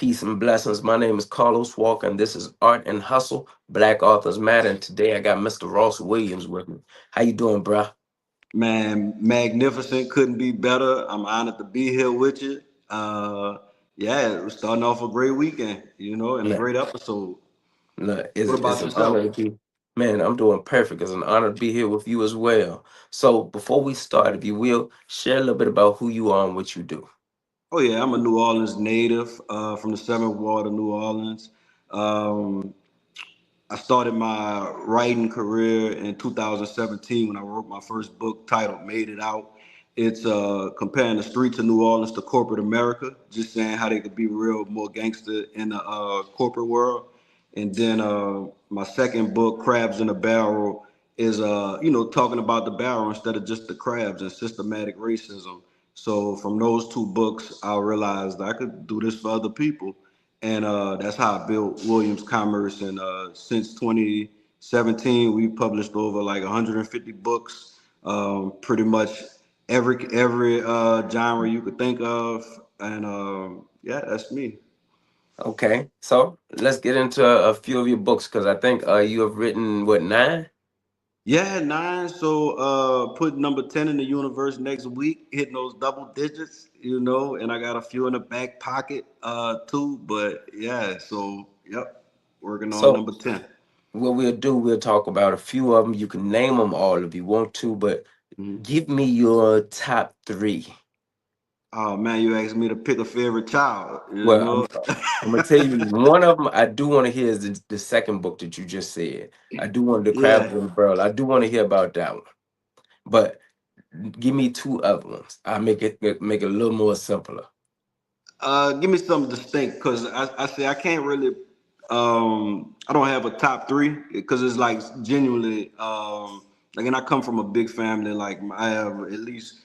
Peace and blessings. My name is Carlos Walker, and this is Art and Hustle, Black Authors Matter. And today I got Mr. Ross Williams with me. How you doing, bruh? Man, magnificent. Couldn't be better. I'm honored to be here with you. Uh, yeah, we're starting off a great weekend, and a Look, great episode. look, What it's about an honor yourself? to be. Man, I'm doing perfect. It's an honor to be here with you as well. So before we start, if you will, share a little bit about who you are and what you do. Oh yeah, I'm a New Orleans native, from the Seventh Ward of New Orleans. Um, I started my writing career in 2017 when I wrote my first book titled "Made It Out." It's comparing the streets of New Orleans to corporate America, just saying how they could be real more gangster in the corporate world. And then my second book, Crabs in a Barrel, is talking about the barrel instead of just the crabs and systematic racism. So from those two books, I realized I could do this for other people, and that's how I built Williams Commerce. And since 2017, we've published over like 150 books, pretty much every genre you could think of, and yeah, that's me. Okay, so let's get into a few of your books because I think you have written what, nine? Yeah, nine. So put number 10 in the universe next week, hitting those double digits, and I got a few in the back pocket too. But yeah, so yep, working on So number 10. what we'll do, we'll talk about a few of them. You can name them all if you want to, but Mhm. give me your top three. Oh man, you asked me to pick a favorite child, Well, I'm gonna tell you one of them I do want to hear is the second book that you just said. I do want the Yeah. Crabs and the Barrel. I do want to hear about that one. But give me two other ones. I make it a little more simpler. Give me something distinct, because I say I can't really. I don't have a top three because it's like genuinely. Like, and I come from a big family. Like, I have at least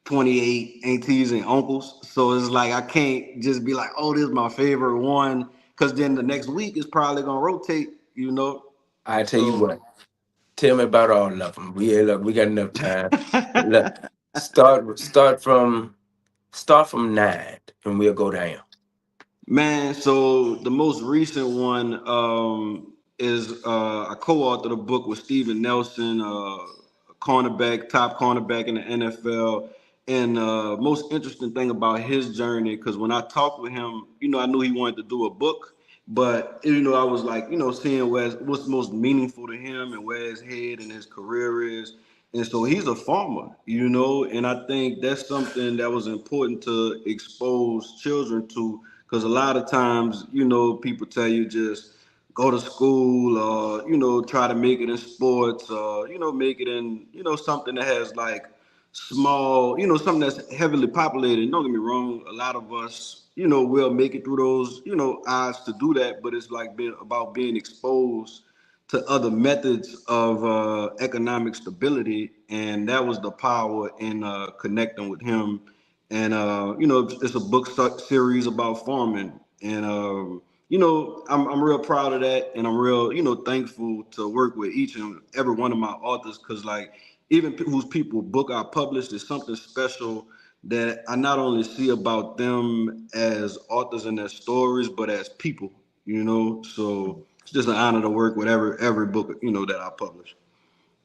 28 aunties and uncles, so it's like I can't just be like, oh, this is my favorite one, because then the next week is probably gonna rotate. I tell you So what. Tell me about all of them. Look, we got enough time. Look, start from nine, and we'll go down. Man, so the most recent one is I co-authored a book with Steven Nelson, cornerback, top cornerback in the NFL. And most interesting thing about his journey, because when I talked with him, I knew he wanted to do a book, but I was like, seeing what's most meaningful to him and where his head and his career is. And so he's a farmer, and I think that's something that was important to expose children to, because a lot of times, people tell you just go to school, or, try to make it in sports, or, make it in, something that has like small, something that's heavily populated. Don't get me wrong, a lot of us, will make it through those, odds to do that, but it's like being exposed to other methods of economic stability, and that was the power in connecting with him. And it's a book series about farming, and I'm real proud of that, and I'm real thankful to work with each and every one of my authors, because like even whose people book I published is something special that I not only see about them as authors and their stories, but as people. So it's just an honor to work with every book that I publish.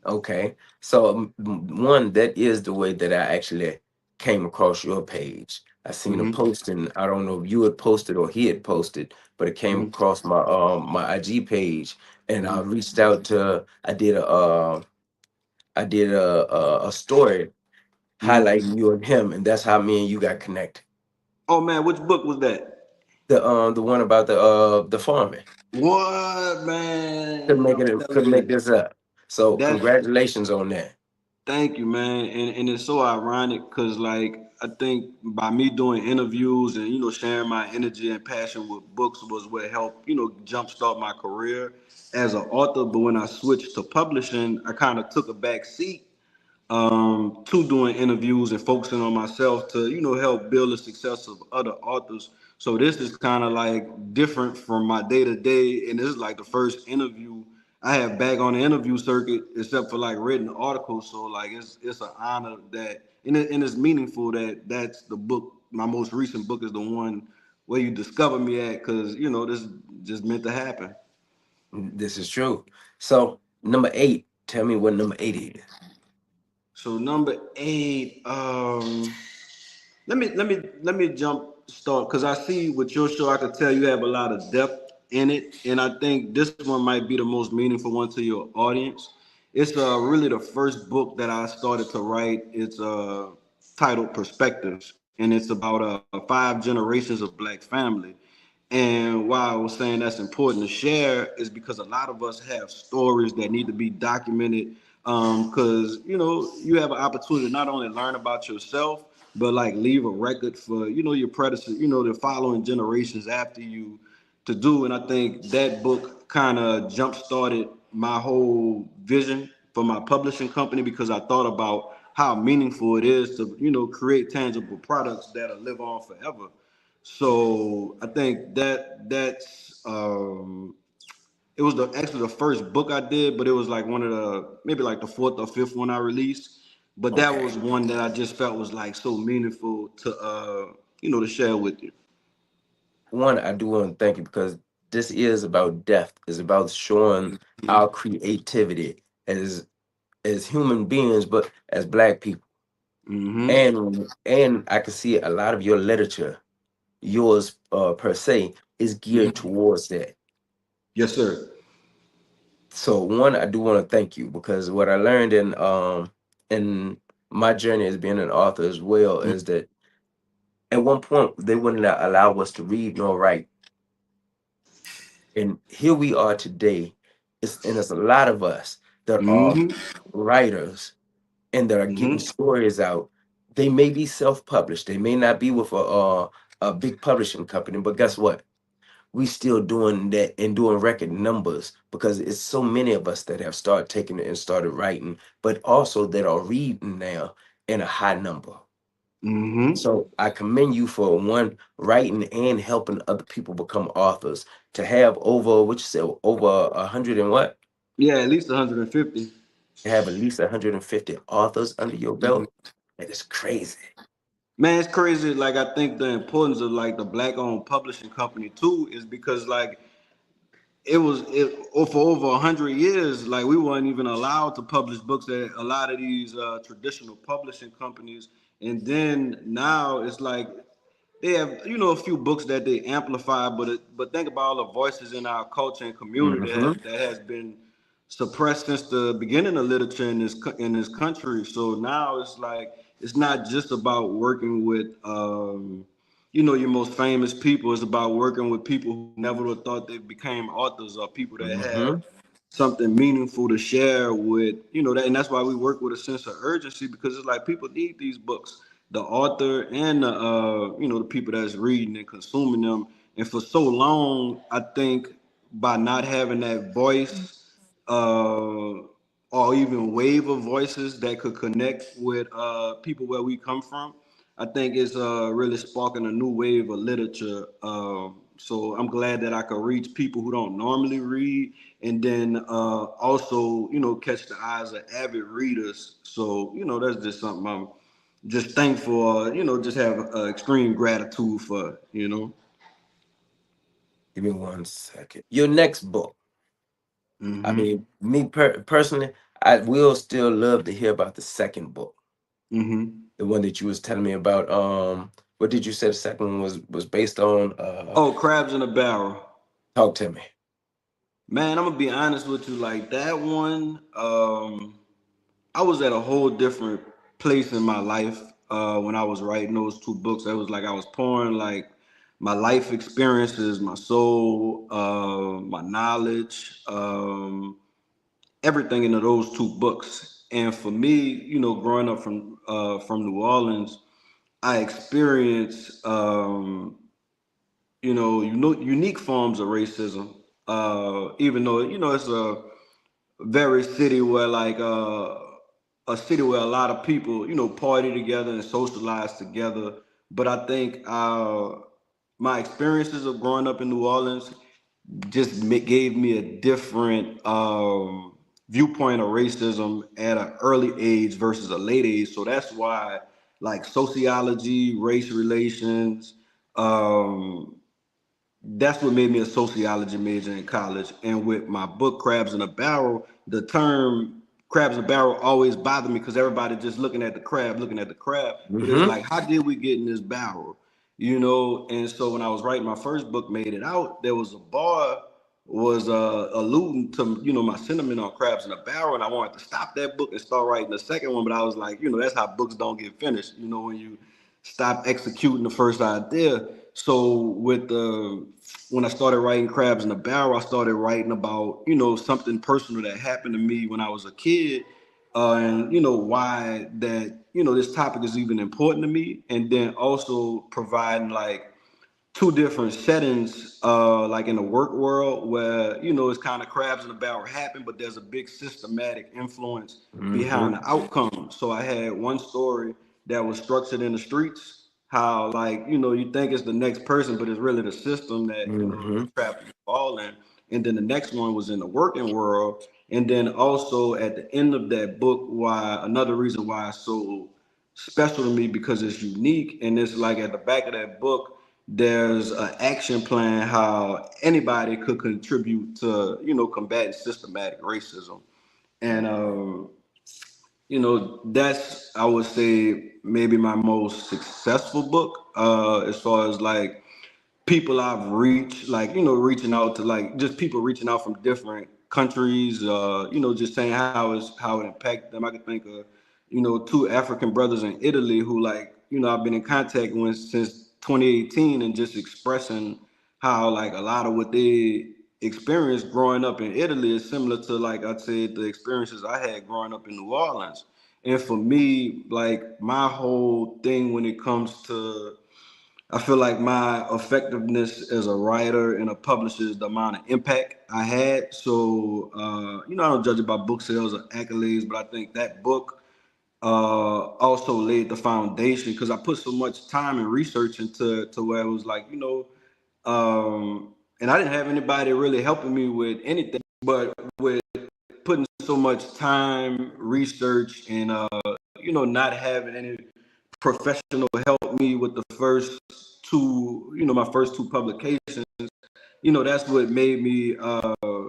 Okay. So one, that is the way that I actually came across your page. I seen a Hmm. posting. I don't know if you had posted or he had posted, but it came Hmm. across my IG page, and I Hmm. reached out to. I did a story Hmm. highlighting you and him, and that's how me and you got connected. Oh man, which book was that? The one about the farming. What, Couldn't man? make I'm it. telling Couldn't make you, this up. So that's congratulations on that. thank you, man. And it's so ironic, because like I think by me doing interviews and sharing my energy and passion with books was what helped jumpstart my career as an author. But when I switched to publishing, I kind of took a back seat to doing interviews and focusing on myself to help build the success of other authors. So this is kind of like different from my day to day, and this is like the first interview I have back on the interview circuit, except for like written articles. So like it's an honor that, and it's meaningful that that's the book. My most recent book is the one where you discover me at, because this just meant to happen. This is true. So number 8, tell me what number 8 is. So number 8, let me jump start, because I see with your show, I could tell you have a lot of depth in it, and I think this one might be the most meaningful one to your audience. It's really the first book that I started to write. It's titled Perspectives, and it's about 5 generations of Black family. And why I was saying that's important to share is because a lot of us have stories that need to be documented. Because you have an opportunity to not only learn about yourself, but like leave a record for your predecessors, the following generations after you to do. And I think that book kind of jump started my whole vision for my publishing company, because I thought about how meaningful it is to create tangible products that'll live on forever. So I think that's it was actually the first book I did, but it was like one of the maybe like the fourth or fifth one I released. But that Okay. was one that I just felt was like so meaningful to to share with you. One, I do want to thank you because this is about depth. It's about showing our creativity as human beings, but as Black people. Mm-hmm. And I can see a lot of your literature, yours per se, is geared Mm-hmm. towards that. Yes, sir. So one, I do want to thank you because what I learned in my journey as being an author as well is that at one point they wouldn't allow us to read nor write. And here we are today. And there's a lot of us that are Mm-hmm. writers and that are getting Mm-hmm. stories out. They may be self-published. They may not be with a big publishing company, but guess what? We still doing that and doing record numbers because it's so many of us that have started taking it and started writing, but also that are reading now in a high number. Mm-hmm. So I commend you for one writing and helping other people become authors. To have over what you said over 100 and what? Yeah, at least 150. To have at least 150 authors under your belt, that is crazy. Man, it's crazy. Like, I think the importance of like the black-owned publishing company too is because like for over 100 years, like we weren't even allowed to publish books at a lot of these traditional publishing companies. And then now it's like they have a few books that they amplify, but think about all the voices in our culture and community Hmm. that has been suppressed since the beginning of literature in this country. So now it's like it's not just about working with your most famous people. It's about working with people who never would have thought they became authors, or people that have Hmm. something meaningful to share with that. And that's why we work with a sense of urgency, because it's like people need these books, the author and the the people that's reading and consuming them. And for so long, I think by not having that voice, or even wave of voices that could connect with people where we come from, I think it's really sparking a new wave of literature. So I'm glad that I could reach people who don't normally read, and then also catch the eyes of avid readers. So that's just something I'm just thankful. Just have extreme gratitude for. Give me 1 second. Your next book. I Mm-hmm. mean, me personally, I will still love to hear about the second book, Mm-hmm. the one that you was telling me about. What did you say the second one was based on? Oh, Crabs in a Barrel. Talk to me. Man, I'm gonna be honest with you. Like that one, I was at a whole different place in my life when I was writing those 2 books. It was like I was pouring like my life experiences, my soul, my knowledge, everything into those 2 books. And for me, growing up from New Orleans, I experienced unique forms of racism. Even though it's a very city where like a city where a lot of people party together and socialize together. But I think my experiences of growing up in New Orleans just gave me a different viewpoint of racism at an early age versus a late age. So that's why like sociology, race relations, that's what made me a sociology major in college. And with my book Crabs in a Barrel, the term crabs in a barrel always bothered me because everybody just looking at the crab, looking at the crab. But it's Mm-hmm. like, how did we get in this barrel? You know, and so when I was writing my first book, Made It Out, there was a bar was alluding to, you know, my sentiment on crabs in a barrel, and I wanted to stop that book and start writing the second one, but I was like, you know, that's how books don't get finished, you know, when you stop executing the first idea. So with the when I started writing Crabs in a Barrel, I started writing about, you know, something personal that happened to me when I was a kid, and you know why that, you know, this topic is even important to me, and then also providing like two different settings, like in the work world where, you know, it's kind of crabs in the barrel happen, but there's a big systematic influence Mm-hmm. behind the outcome. So I had one story that was structured in the streets, how like, you know, you think it's the next person, but it's really the system that, you know, Mm-hmm. the trap you fall in. And then the next one was in the working world. And then also at the end of that book, why another reason why it's so special to me because it's unique, and it's like at the back of that book there's an action plan how anybody could contribute to, you know, combating systematic racism. And you know, that's, I would say, maybe my most successful book, as far as like people I've reached, like, you know, reaching out to like just people reaching out from different countries, you know, just saying how it impacted them. I could think of, you know, two African brothers in Italy who, like, you know, I've been in contact with since 2018, and just expressing how like a lot of what they experienced growing up in Italy is similar to, like I said, the experiences I had growing up in New Orleans. And for me, like my whole thing when it comes to, I feel like my effectiveness as a writer and a publisher is the amount of impact I had. So, you know, I don't judge it by book sales or accolades, but I think that book also laid the foundation because I put so much time and research into to where it was like, you know, and I didn't have anybody really helping me with anything, but with putting so much time, research, and you know, not having any professional help me with the first two, you know, my first two publications, you know, that's what made me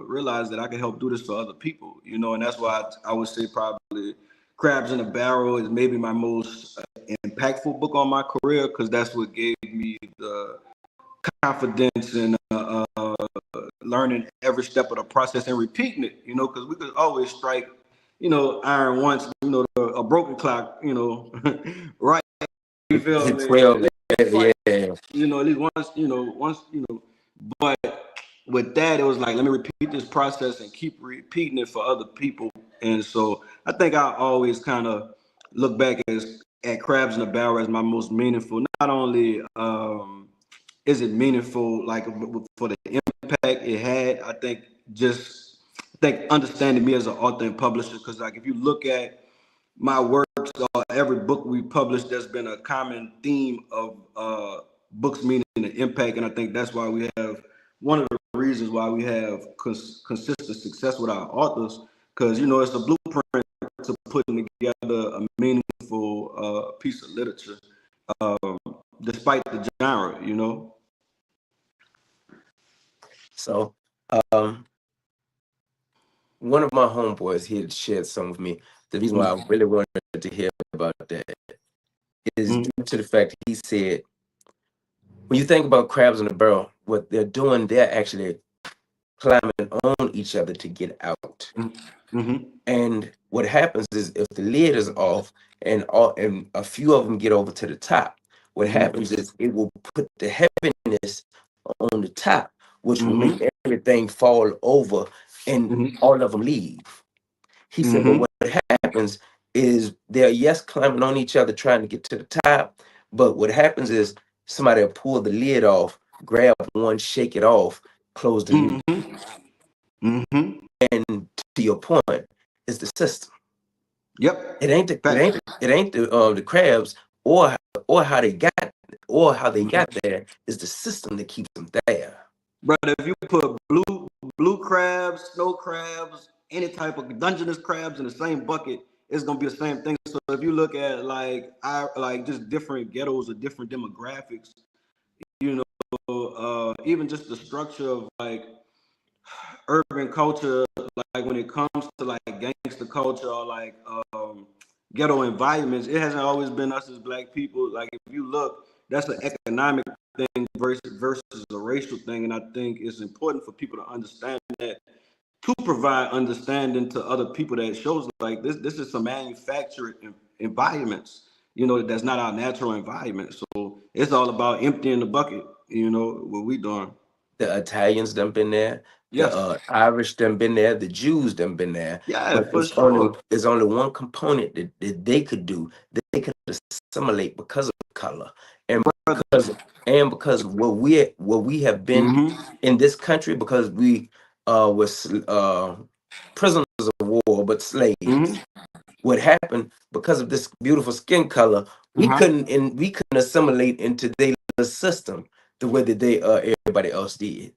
realize that I can help do this for other people, you know, and that's why I would say probably Crabs in a Barrel is maybe my most impactful book on my career, because that's what gave me the confidence and learning every step of the process and repeating it, you know, because we could always strike, you know, iron once, you know, a broken clock, you know, right. You feel The me? 12, At least yeah. like, you know, at least once, you know, but with that, it was like, let me repeat this process and keep repeating it for other people. And so I think I always kind of look back at Crabs in a Barrel as my most meaningful. Not only is it meaningful like for the impact it had, I think understanding me as an author and publisher, because like if you look at my works or every book we published, there's been a common theme of books meaning an impact, and I think that's why we have one of the reasons why we have consistent success with our authors, because you know it's a blueprint to putting together a meaningful piece of literature, despite the genre, you know. So, um, one of my homeboys, he had shared some with me. The reason why I really wanted to hear about that is Mm-hmm. due to the fact he said, when you think about crabs in a barrel, what they're doing, they're actually climbing on each other to get out. Mm-hmm. And what happens is if the lid is off and a few of them get over to the top, what happens is it will put the heaviness on the top, which will Mm-hmm. make everything fall over and Mm-hmm. all of them leave. He said, but Mm-hmm. what happens is they're, yes, climbing on each other trying to get to the top, but what happens is somebody will pull the lid off, grab one, shake it off, close the lid. Mm-hmm. Mm-hmm. And to your point, it's the system. Yep. It ain't the it Facts. ain't it ain't the crabs or or how they got or how they got there. Is the system that keeps them there. Brother, if you put blue crabs, snow crabs, any type of Dungeness crabs in the same bucket, it's gonna be the same thing. So if you look at like just different ghettos or different demographics, you know, even just the structure of like urban culture, like when it comes to like gangster culture or like ghetto environments, it hasn't always been us as black people. Like if you look, that's an economic thing versus a racial thing, and I think it's important for people to understand that, to provide understanding to other people, that shows like this is some manufactured environments, that's not our natural environment. So it's all about emptying the bucket, what we doing. The Italians done been there, the Yes. Irish done been there, the Jews done been there. Yeah, But for sure. it's only one component that they could do, that they could assimilate because of color. And Brother. because what we have been Mm-hmm. in this country, because we was prisoners of war but slaves. Mm-hmm. What happened because of this beautiful skin color, Uh-huh. we couldn't assimilate into their system the way that they everybody else did.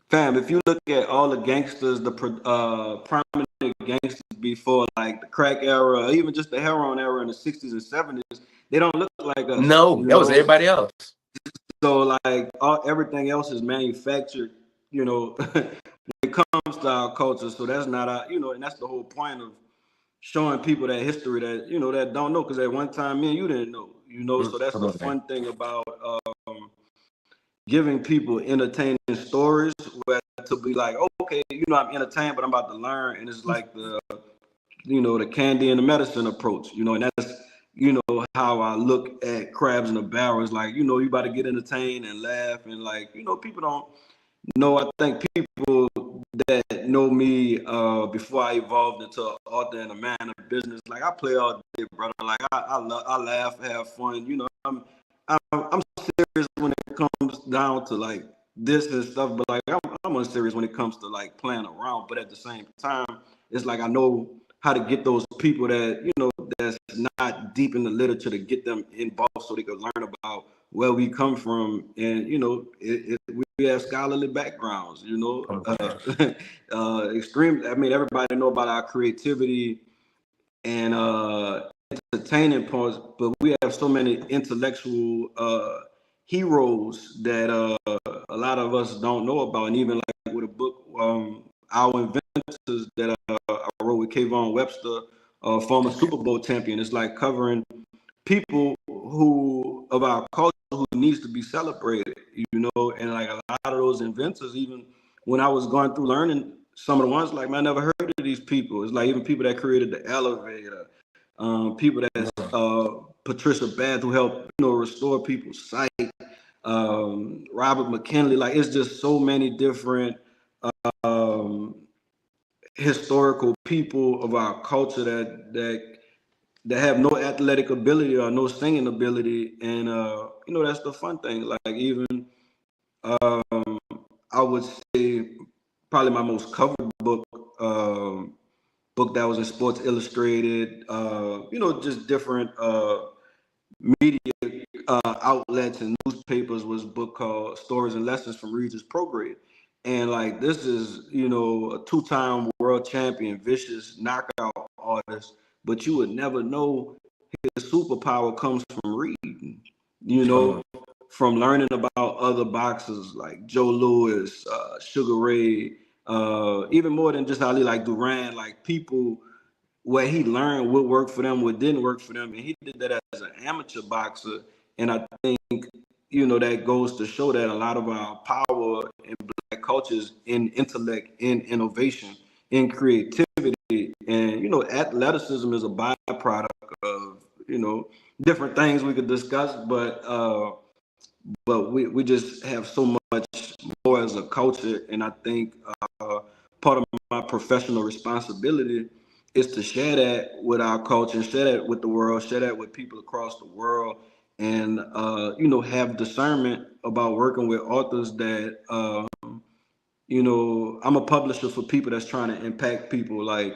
Fam, if you look at all the gangsters, the prominent gangsters before like the crack era, or even just the heroin era in the 60s and 70s, they don't look like us, No, that was everybody else. So like everything else is manufactured, when it comes to our culture. So that's not our, and that's the whole point of showing people that history that, that don't know. Because at one time, me and you didn't know, So that's Come the on, man. fun thing about giving people entertaining stories, where to be like, oh, okay, I'm entertained, but I'm about to learn. And it's like the candy and the medicine approach, and that's, how I look at Crabs in a Barrel. It's like, you about to get entertained and laugh, and like, people don't know. I think people that know me before I evolved into an author and a man of business, like I play all day, brother. Like I laugh, have fun. I'm serious when it comes down to like this and stuff, but like I'm unserious when it comes to like playing around. But at the same time, it's like I know how to get those people that that's not deep in the literature, to get them involved so they can learn about where we come from, and we have scholarly backgrounds, Come on, man. extreme. I mean, everybody know about our creativity and entertaining parts, but we have so many intellectual heroes that a lot of us don't know about. And even like with a book, Our Inventors, that I wrote with Kayvon Webster, former Super Bowl champion, it's like covering people who of our culture who needs to be celebrated, and like a lot of those inventors, even when I was going through learning some of the ones, like, man, I never heard of these people. It's like even people that created the elevator, people that's Patricia Bath, who helped restore people's sight, Robert McKinley. Like, it's just so many different um, historical people of our culture that have no athletic ability or no singing ability, and that's the fun thing. Like, even I would say probably my most covered book that was in Sports Illustrated, just different media outlets and newspapers, was a book called Stories and Lessons from Regis Prograde. And like, this is, a two-time world champion, vicious knockout artist, but you would never know his superpower comes from reading, Come on. from learning about other boxers like Joe Louis, Sugar Ray, even more than just Ali, like Duran, like people where he learned what worked for them, what didn't work for them. And he did that as an amateur boxer. And I think, that goes to show that a lot of our power in black cultures in intellect, in innovation, in creativity, and, athleticism is a byproduct of, different things we could discuss, but we just have so much more as a culture. And I think part of my professional responsibility is to share that with our culture, and share that with the world, share that with people across the world, and have discernment about working with authors that I'm a publisher for people that's trying to impact people. Like,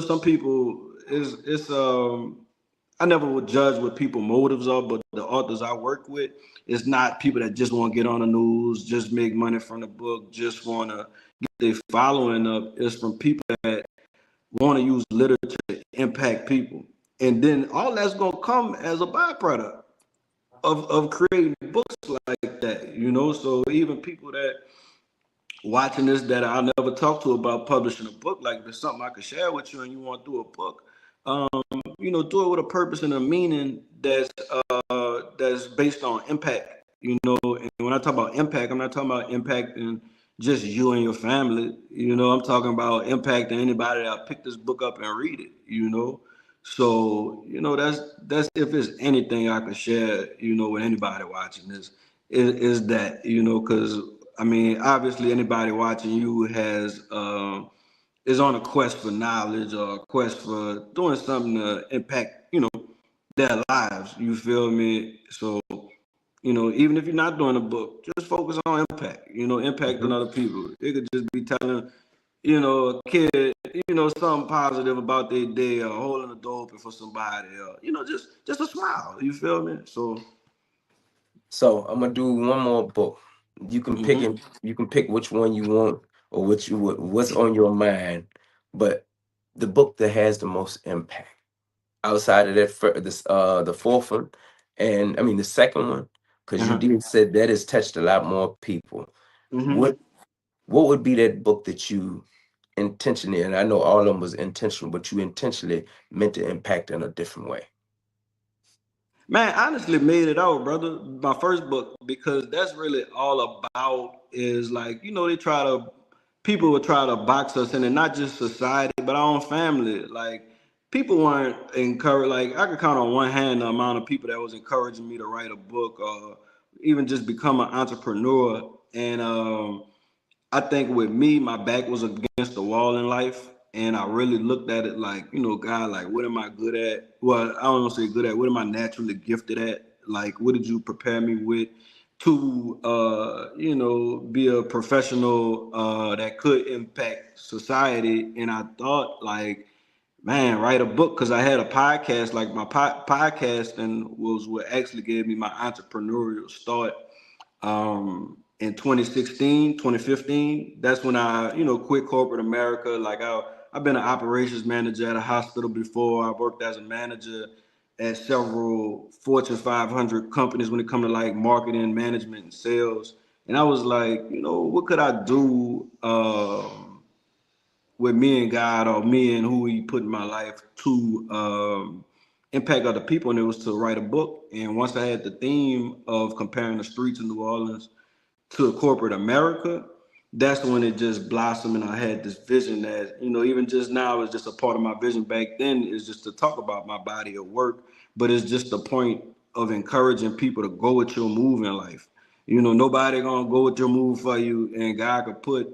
some people it's I never would judge what people motives are, but the authors I work with is not people that just want to get on the news, just make money from the book, just want to get their following up. It's from people that want to use literature to impact people. And then all that's going to come as a byproduct. of creating books like that, you know. So even people that watching this that I never talked to about publishing a book, like if it's something I could share with you and you want to do a book, you know, do it with a purpose and a meaning that's based on impact. You know, and when I talk about impact, I'm not talking about impacting just you and your family. You know, I'm talking about impacting anybody that pick this book up and read it. You know, so you know that's if there's anything I could share, you know, with anybody watching this, is that, you know, because I mean, obviously anybody watching you has is on a quest for knowledge or a quest for doing something to impact, you know, their lives. You feel me? So, you know, even if you're not doing a book, just focus on impact. You know, impacting Mhm. other people. It could just be telling, you know, a kid, you know, something positive about their day, or holding the door open for somebody, or you know, just a smile. You feel me? So, So I'm gonna do one more book. You can pick hmm it. You can pick which one you want or what's on your mind. But the book that has the most impact outside of that, the fourth one, and I mean the second one, because you uh-huh. did said that has touched a lot more people. hmm What would be that book that you intentionally, and I know all of them was intentional, but you intentionally meant to impact in a different way? Man, honestly made it out, brother. My first book, because that's really all about is like, you know, people would try to box us in, and not just society, but our own family. Like, people weren't encouraged. Like, I could count on one hand the amount of people that was encouraging me to write a book or even just become an entrepreneur. And I think with me, my back was against the wall in life, and I really looked at it like, you know, God, like, what am I good at? Well, I don't want to say good at. What am I naturally gifted at? Like, what did you prepare me with to, you know, be a professional that could impact society? And I thought, like, man, write a book, because I had a podcast. Like my podcasting was what actually gave me my entrepreneurial start in 2016, 2015. That's when I, you know, quit corporate America. Like I've been an operations manager at a hospital before. I worked as a manager at several Fortune 500 companies when it comes to like marketing, management, and sales. And I was like, you know, what could I do with me and God, or me and who He put in my life to impact other people? And it was to write a book. And once I had the theme of comparing the streets of New Orleans to corporate America, that's when it just blossomed, and I had this vision that, you know, even just now is just a part of my vision. Back then is just to talk about my body of work, but it's just the point of encouraging people to go with your move in life. You know, nobody gonna go with your move for you, and God could put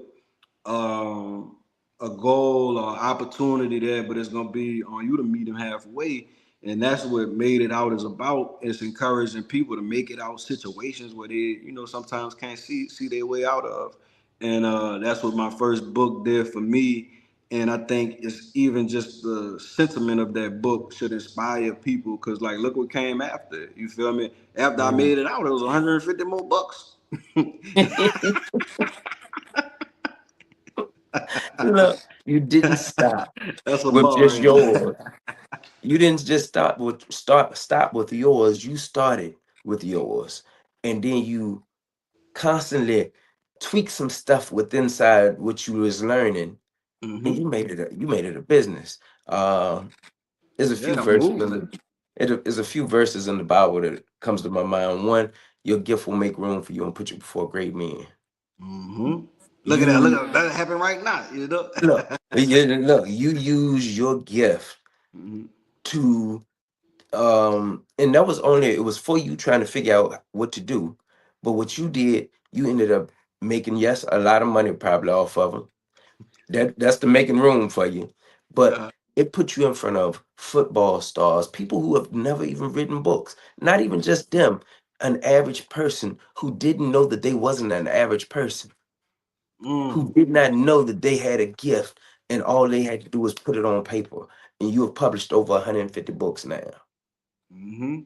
um, a goal or opportunity there, but it's gonna be on you to meet him halfway. And that's what made it out is about. It's encouraging people to make it out situations where they, you know, sometimes can't see their way out of. And that's what my first book did for me. And I think it's even just the sentiment of that book should inspire people, because like look what came after. You feel me? After I Mm. made it out, it was 150 more books. Look, you didn't stop That's a with bar, just ain't yours. it? You didn't just stop with yours. You started with yours, and then you constantly tweak some stuff with inside what you was learning, and hmm you made it a business. Uh, there's a few Yeah, verses in moving. the it is a few verses in the Bible that comes to my mind. One, your gift will make room for you and put you before great men. hmm Look at that. Look You at that. That happened right now. You know. look, you use your gift hmm to and that was only it was for you trying to figure out what to do, but what you did, you ended up making, yes, a lot of money probably off of them. That's the making room for you, but it put you in front of football stars, people who have never even written books, not even just them, an average person who didn't know that they wasn't an average person, who mm. did not know that they had a gift, and all they had to do was put it on paper. And you have published over 150 books now. hmm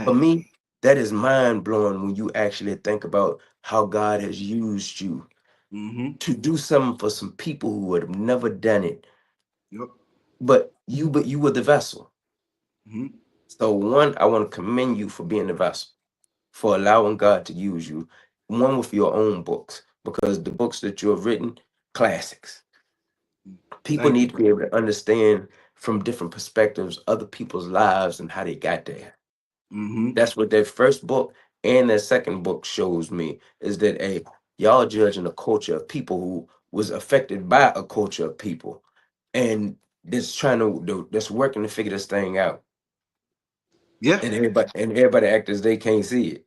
For Dang. me, that is mind blowing when you actually think about how God has used you hmm to do something for some people who would have never done it. Yep. But you were the vessel. hmm So one, I want to commend you for being the vessel. for allowing God to use you. One, with your own books, because the books that you have written, classics. People Thank you, need to bro. be able to understand from different perspectives other people's lives and how they got there. Mm-hmm. That's what that first book and that second book shows me, is that y'all judging a culture of people who was affected by a culture of people, and that's working to figure this thing out, Yeah. and everybody act as they can't see it.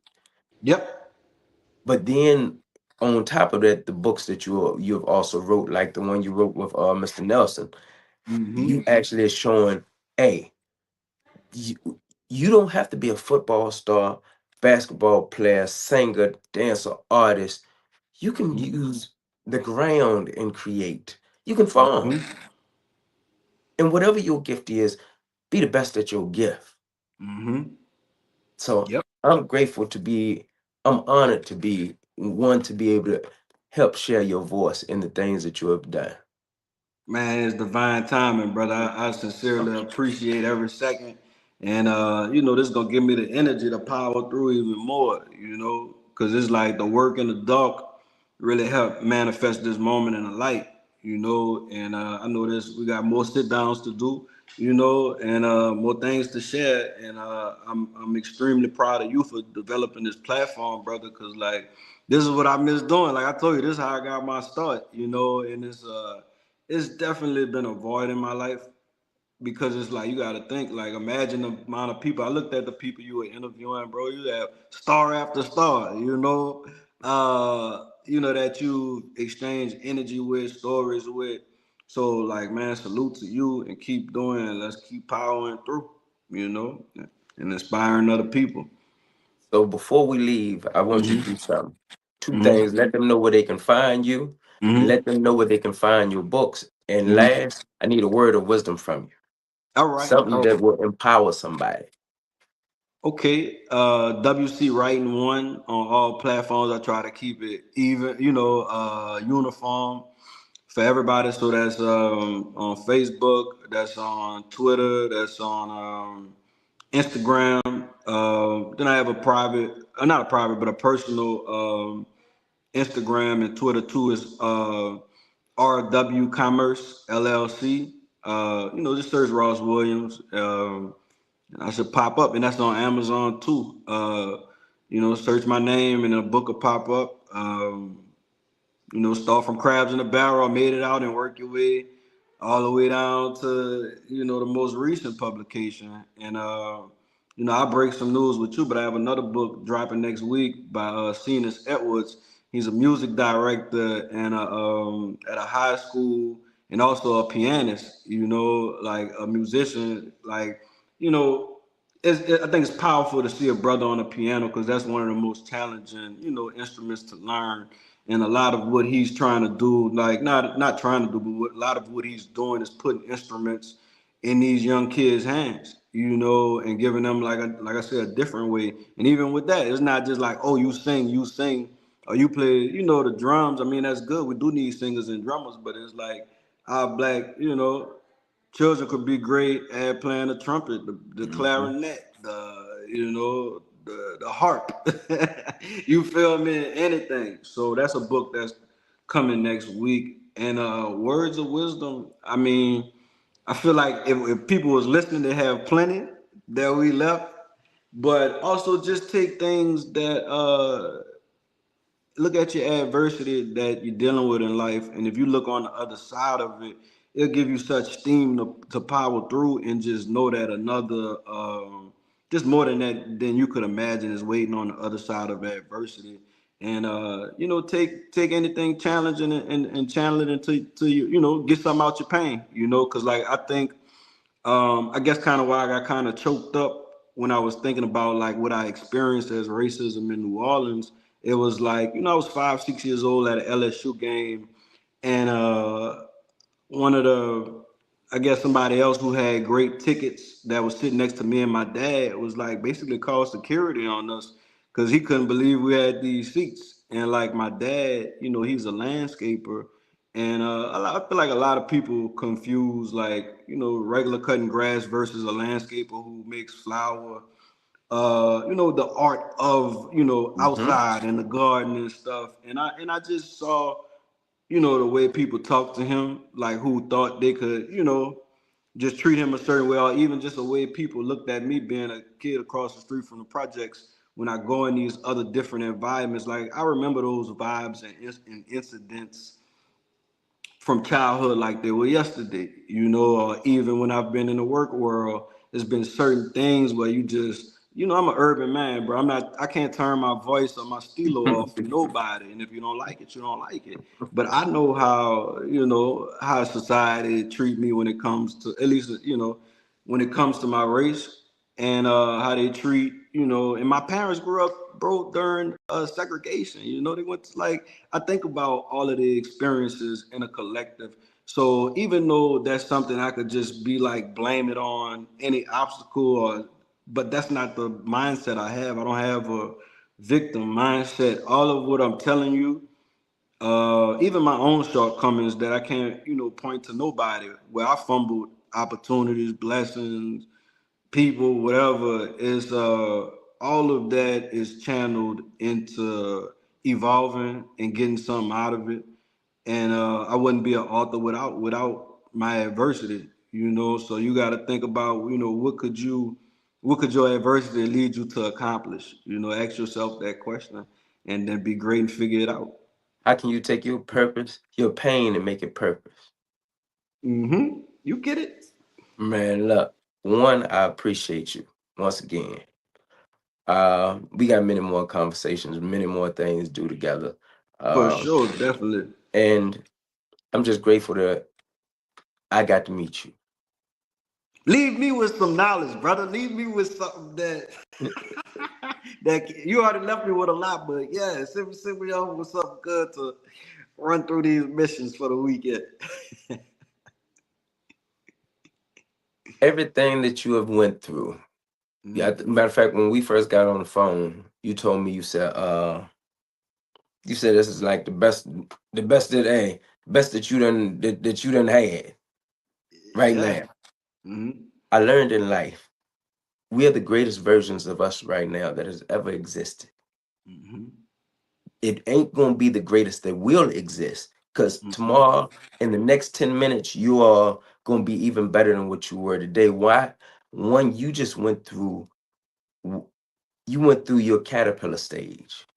Yep. But then on top of that, the books that you have also wrote, like the one you wrote with Mr. Nelson, Mm-hmm. you actually are showing, hey, you, you don't have to be a football star, basketball player, singer, dancer, artist. You can use the ground and create. You can farm. Mm-hmm. And whatever your gift is, be the best at your gift. Mm-hmm. So Yep. I'm grateful to be, I'm honored to be one to be able to help share your voice in the things that you have done. Man, it's divine timing, brother. I sincerely appreciate every second. And this is gonna give me the energy to power through even more, because it's like the work in the dark really helped manifest this moment in the light, and I know this we got more sit downs to do, and more things to share. And I'm extremely proud of you for developing this platform, brother, because like this is what I miss doing. Like I told you, this is how I got my start, and it's definitely been a void in my life because it's like you got to think like imagine the amount of people. I looked at the people you were interviewing, bro. You have star after star, that you exchange energy with, stories with. So like, man, salute to you and keep doing it. Let's keep powering through, and inspiring other people. So before we leave, I want you to do Mm-hmm. something. Two Mm-hmm. things. Let them know where they can find you. Mm-hmm. Let them know where they can find your books. And Mm-hmm. last, I need a word of wisdom from you. All right. Something All that right. will empower somebody. Okay, WC Writing One on all platforms. I try to keep it even, uniform for everybody. So that's on Facebook, that's on Twitter, that's on Instagram. Then I have a private, not a private, but a personal Instagram and Twitter too. Is RW Commerce LLC. Just search Ross Williams. I should pop up, and that's on Amazon too. Search my name, and a book will pop up. Start from crabs in the barrel, made it out, and work your way all the way down to the most recent publication. And I'll break some news with you, but I have another book dropping next week by Cenas Edwards. He's a music director and at a high school, and also a pianist. Like a musician, like you know. I think it's powerful to see a brother on a piano because that's one of the most challenging, instruments to learn. And a lot of what he's trying to do, like not trying to do, but a lot of what he's doing is putting instruments in these young kids' hands, and giving them like I said, a different way. And even with that, it's not just like, oh, you sing, or you play, the drums. I mean, that's good. We do need singers and drummers, but it's like our black, children could be great at playing the trumpet, the Mhm. clarinet, the harp. You feel me? Anything. So that's a book that's coming next week. And words of wisdom. I mean, I feel like if people was listening, they have plenty that we left. But also just take things that look at your adversity that you're dealing with in life, and if you look on the other side of it, it'll give you such steam to power through and just know that another, just more than that than you could imagine is waiting on the other side of adversity. And take anything challenging and channel it into you, get something out your pain, because like I think I guess kind of why I got kind of choked up when I was thinking about like what I experienced as racism in New Orleans. It was like, I was 5, 6 years old at an LSU game, and one of the, I guess somebody else who had great tickets that was sitting next to me and my dad was like basically called security on us because he couldn't believe we had these seats. And like my dad, he's a landscaper, and I feel like a lot of people confuse like regular cutting grass versus a landscaper who makes flower the art of, Mm-hmm. outside in the garden and stuff. And I just saw, the way people talk to him, like who thought they could, just treat him a certain way, or even just the way people looked at me being a kid across the street from the projects when I go in these other different environments. Like I remember those vibes and incidents from childhood like they were yesterday, or even when I've been in the work world, there's been certain things where you just, I'm an urban man, bro. I can't turn my voice or my stilo off for nobody. And if you don't like it, you don't like it. But I know how society treat me when it comes to, at least, when it comes to my race, and how they treat, and my parents grew up, bro, during segregation. They went to, like, I think about all of the experiences in a collective. So even though that's something I could just be like, blame it on any obstacle, but that's not the mindset I have. I don't have a victim mindset. All of what I'm telling you, even my own shortcomings that I can't, point to nobody, where I fumbled opportunities, blessings, people, whatever, is all of that is channeled into evolving and getting something out of it. And I wouldn't be an author without my adversity, So you got to think about, what could your adversity lead you to accomplish? Ask yourself that question, and then be great and figure it out. How can you take your purpose, your pain, and make it purpose? You get it? Man, look, one, I appreciate you once again. We got many more conversations, many more things to do together. For Um, sure, definitely. and I'm just grateful that I got to meet you. Leave me with some knowledge, brother. Leave me with something that that you already left me with a lot, but yeah, send me over with something good to run through these missions for the weekend. Everything that you have went through. Yeah, Mhm. matter of fact, when we first got on the phone, you told me you said this is like the best that best that that you done had right Yeah. now. Hmm. I learned in life we are the greatest versions of us right now that has ever existed. Hmm. It ain't gonna be the greatest that will exist because Hmm. tomorrow in the next 10 minutes you are gonna be even better than what you were today. Why? One, you just you went through your caterpillar stage.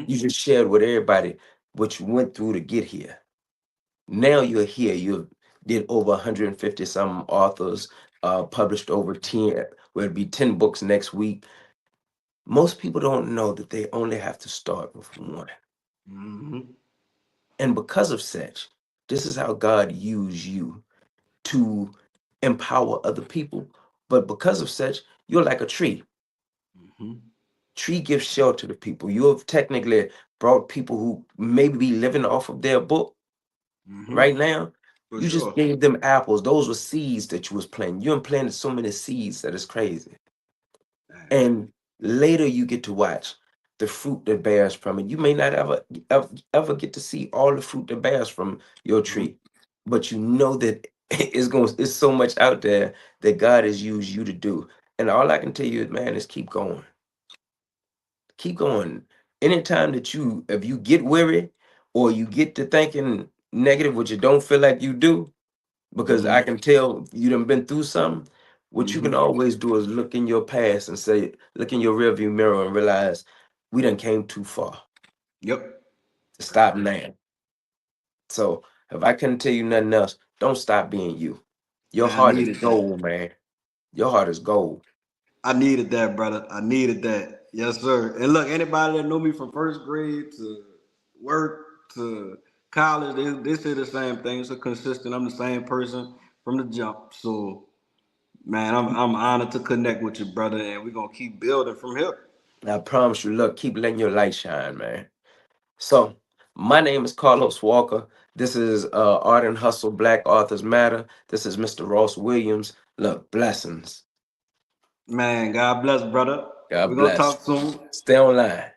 You Hmm. just shared with everybody what you went through to get here. Now you're here. You did over 150 some authors, published over 10, will be 10 books next week. Most people don't know that they only have to start with one. Hmm. And because of such, this is how God used you to empower other people. But because of such, you're like a tree. Hmm. Tree gives shelter to people. You have technically brought people who maybe be living off of their book Hmm. right now. For You just sure. gave them apples. Those were seeds that you was planting. You implanted so many seeds that it's crazy. And later you get to watch the fruit that bears from it. You may not ever get to see all the fruit that bears from your Hmm. tree, but you know that it's so much out there that God has used you to do. And all I can tell you, man, is keep going. Keep going. Anytime that if you get weary or you get to thinking negative, which you don't feel like you do, because I Hmm. can tell you done been through something. What you can Hmm. always do is look in your past and say, look in your rearview mirror and realize we done came too far Yep. to stop now. So if I couldn't tell you nothing else, don't stop being you. Your Man, I heart is needed that. gold, man. Your heart is gold. I needed that, brother. I needed that. Yes, sir. And look, anybody that know me from first grade to work to college, they say the same thing. It's a consistent. I'm the same person from the jump. So, man, I'm honored to connect with you, brother, and we're gonna keep building from here. I promise you, look, keep letting your light shine, man. So, my name is Carlos Walker. This is Art and Hustle Black Authors Matter. This is Mr. Ross Williams. Look, blessings. Man, God bless, brother. We're God gonna bless. talk soon. Stay online.